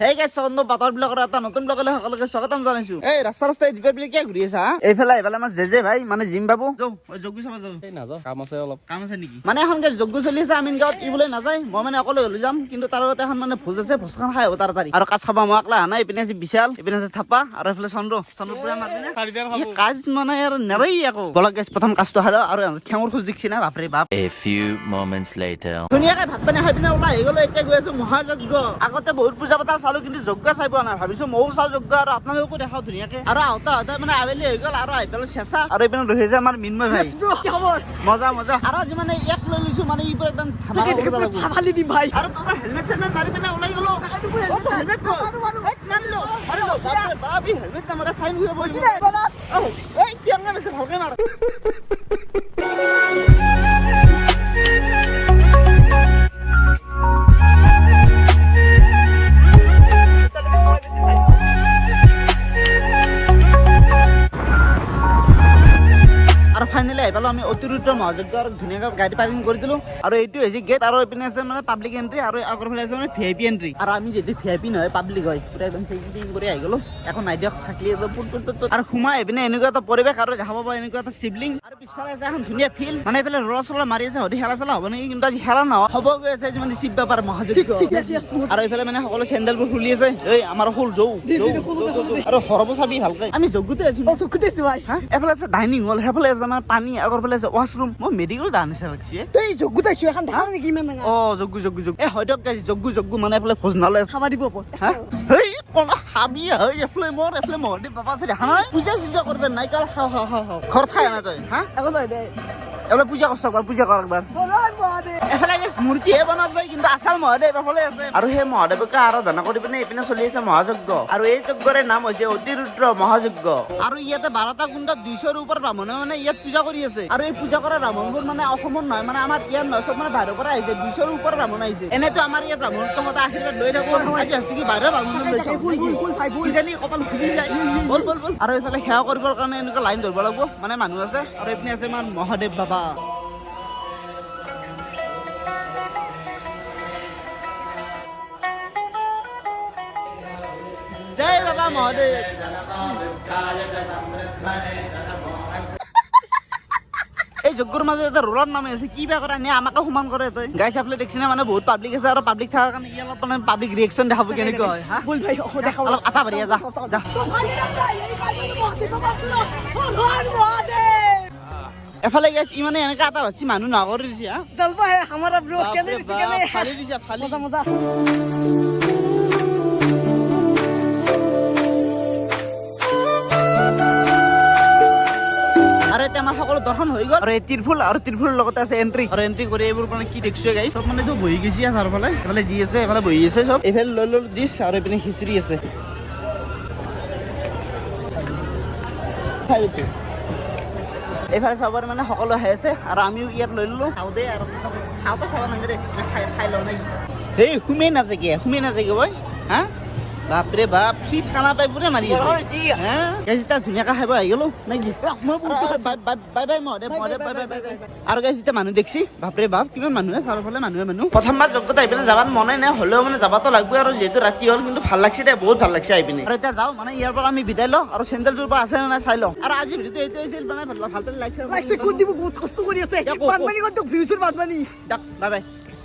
হেই গাইছ চন্দ্ৰ বাতৰ ব্লগৰ এটা নতুন ব্লগলৈ সকলোকে স্বাগতম জনাইছো। এই ৰাস্তাই দিবৰ বুলি কিয় ঘূৰি আছা? এইফালে আমাৰ জেজে ভাই মানে জিম বাবু যজ্ঞ চাব যাওঁ। এই নাযাওঁ, কাম আছে অলপ। কাম আছে নেকি? মানে এখন যজ্ঞ চলি আছে আমিন গাঁৱত, ই বোলে নাযায়। মই মানে অকলে হলে যাম, কিন্তু তাৰ লগতে এখন মানে ভোজ আছে, ভোজখন খাই হ'ব তাড়াতাড়ি। আৰু কাজ খাবা মই অকলে আহা নাই। এইপিনে আছে বিশাল, এইপিনে আছে থাপা, আৰু এইফালে চন্দ্ৰ পুৰা মাৰিনে কাজ মানে আৰু নেৰেই আকৌ। বলক গাইছ প্ৰথম কাজটো খাই লওঁ। আৰু ঠেঙৰ খোজ দিছি না, বাপৰে বাপ। A few moments later. ধুনীয়াকৈ ভাত পানী খাই পিনে ওলাই আহি গলো। এতিয়া গৈ আছো মহাযজ্ঞ। আগতে বহুত পূজা পাতা চালো, কিন্তু যজ্ঞ চাই পোৱা নাই। ভাবিছো ময়ো চাওঁ যজ্ঞ, আৰু আপোনালোকো দেখাও ধুনীয়াকে। আৰু আহোতে মানে আবেলি হৈ গল, আৰু আহি পেলাই চেঁচা। আৰু এইপিনে ৰহি যায় আমাৰ মিন্ময় ভাই। মজা আৰু আজি মানে ইয়াক লৈ লৈছো, মানে ই একদম ফালি দিম ভাই। আৰু তোৰ হেলমেট চেলমেট মাৰি পিনে ওলাই গলো। হেলমেট মাৰিলো বাবি, হেলমেট নামাৰে ফাইন হৈ বলছি। এই কেমনে বেছে ভালকে মাৰ। আৰু ফাইনেলি আহি পালো আমি অতিৰিক্ত মহাযজ্ঞ, আৰু ধুনীয়াকৈ গাড়ী পাৰ্কিং কৰি দিলো। আৰু এইটো হৈছে গেট, আৰু এইপিনে আছে মানে পাব্লিক এন্ট্ৰি, আৰু আগৰ ফালে আছে মানে ভিআইপি এন্ট্ৰি। আৰু আমি যদি ভিআইপি নহয় পাব্লিক হয়, পুৰা একদম চেকিং কৰি আহি গলো। একো নাই দিয়ক, থাকিলে আৰু সোমাই এইপিনে এনেকুৱা এটা পৰিৱেশ, আৰু দেখা পাব এনেকুৱা এটা শিৱলিং। আৰু পিছফালে আছে এখন ধুনীয়া ফিল্ড, মানে এইফালে ৰলা চলা মাৰি আছে। হয়তো খেলা চেলা হ'ব নেকি, কিন্তু আজি খেলা নহয়, হ'ব গৈ আছে মানে শিৱ বাবাৰ মহাযজ্ঞ। আৰু এইফালে মানে সকলো চেণ্ডেলবোৰ খুলি আছে। এই আমাৰ শুল যৌ আৰু সৰব চাবি ভালকে। আমি যজ্ঞতে আছো। এফালে আছে ডাইনিং হল, সেইফালে আছে আমাৰ পানী, আগৰ ফালে আছে ৱাশৰুম। মই মেডিকেল জানিছে লাগছে। এই যজ্ঞত আইছো, এখন দেখা নেকি ইমান ডাঙৰ? যজ্ঞ এই হয়তো যজ্ঞ মানে এফালে ভোজনালয় খাবা দিব হা। হেই কোন হাবি হয়, এফালে মহাদেৱ বাবা আছে দেখা নাই? পূজা করবে নাই কাল। খাও ঘর খায় না তই হা? এখন নাই দে এফালে পূজা কর একবার। এফালে মূর্তিহে বনা যায়, কিন্তু আচল মহাদেৱ এফালে আছে। আৰু সেই মহাদেৱকে আৰাধনা কৰি পিনে এইপিনে চলি আছে মহাযজ্ঞ। আৰু এই যজ্ঞৰে নাম হৈছে অতিৰুদ্ৰ মহাযজ্ঞ। আৰু ইয়াতে 12টা কুণ্ডত 200ৰ ওপৰ ব্ৰাহ্মণে মানে ইয়াত পূজা কৰি আছে। আৰু এই পূজা কৰা ব্ৰাহ্মণবোৰ মানে অসমৰ নহয়, মানে আমাৰ ইয়াত নহয়, চব মানে বাহিৰৰ পৰা আহিছে। 200ৰ ওপৰ ব্ৰাহ্মণ আহিছে। এনেতো আমাৰ ইয়াত ব্ৰাহ্মণৰ মতে আশীৰ্বাদ লৈ থাকো। আজি ভাবছি কি বাহিৰৰ ব্ৰাহ্মণ কিজানি কপাল খুলি যায়। বল আৰু এইফালে সেৱা কৰিবৰ কাৰণে এনেকুৱা লাইন ধৰিব লাগিব, মানে মানুহ আছে। আৰু এইপিনে আছে আমাৰ মহাদেৱ বাবা। জয় বাবা মহাদেৱ। এই যজ্ঞৰ মাজত এটা ৰোলৰ নাম আছে, কি বা কৰা নে আমাকে সমান কৰে তই। গাইছ আপলে দেখছি না, মানে বহুত পাব্লিক আছে। আৰু পাব্লিক থকাৰ কাৰণে অলপ মানে পাব্লিক ৰিয়েকশ্যন দেখাব কেনেকুৱা হয়। হা বল ভাই, দেখা অলপ আটা বাঢ়িয়া যা। এফালে গাইছ ই মানে এনেকা এটা ভাবছি মানুহ নাগৰি দিছে। হা জলবা হে হামাৰা ব্ৰো কেনে দিছে কেনে ফালি দিছে ফালি। মজা আৰু এতিয়া আমাৰ সকলো দৰ্শন হৈ গ'ল। আৰু এই তিৰফুলৰ লগতে আছে এন্ট্ৰি। আৰু এন্ট্ৰি কৰি এইবোৰ মানে কি দেখিছো গাইছ, চব মানে বহি গৈছে। চাৰিওফালে এইফালে দি আছে, এইফালে বহি আছে চব। এইফালে লৈ দিছ, আৰু এইপিনে খিচিৰি আছে। এইফালে চবৰে মানে সকলো হৈ আছে, আৰু আমিও ইয়াত লৈ ললো। খাওঁতে আৰু খাওঁতে চাব নালাগে, খাই লওঁ নাই। সেই সুমেই নাযাগে বই। হা বাপৰে বাপ, ফ্ৰীত খানা পাই পুৰে মাৰি আছে। গাইছ ধুনীয়াকৈ খাব আহি গলো নেকি? বাই মহাদেৱ। আৰু গাইছ এতিয়া মানুহ দেখছি, বাপৰে বাপ কিমান মানুহ আছে। চাৰিওফালে মানুহ প্ৰথমবাৰ যজ্ঞত আহি পিনে যাবাৰ মনে নাই, হ'লেও মানে যাবাতো লাগবই। আৰু যিহেতু ৰাতি হ'ল, কিন্তু ভাল লাগছে দে, বহুত ভাল লাগছে আহি পিনে। আৰু এতিয়া যাওঁ, মানে ইয়াৰ পৰা আমি বিদায় লওঁ। আৰু চেণ্ডেলযোৰ পৰা আছে নে নাই চাই লওঁ। আৰু আজি ভিডিঅ'টো এইটো হৈছিল, মানে ভাল পালে লাইক লাইক কৰি দিব, বহুত কষ্ট কৰি আছে। বানপানী কত ভিউজৰ বানপানী। Bye bye.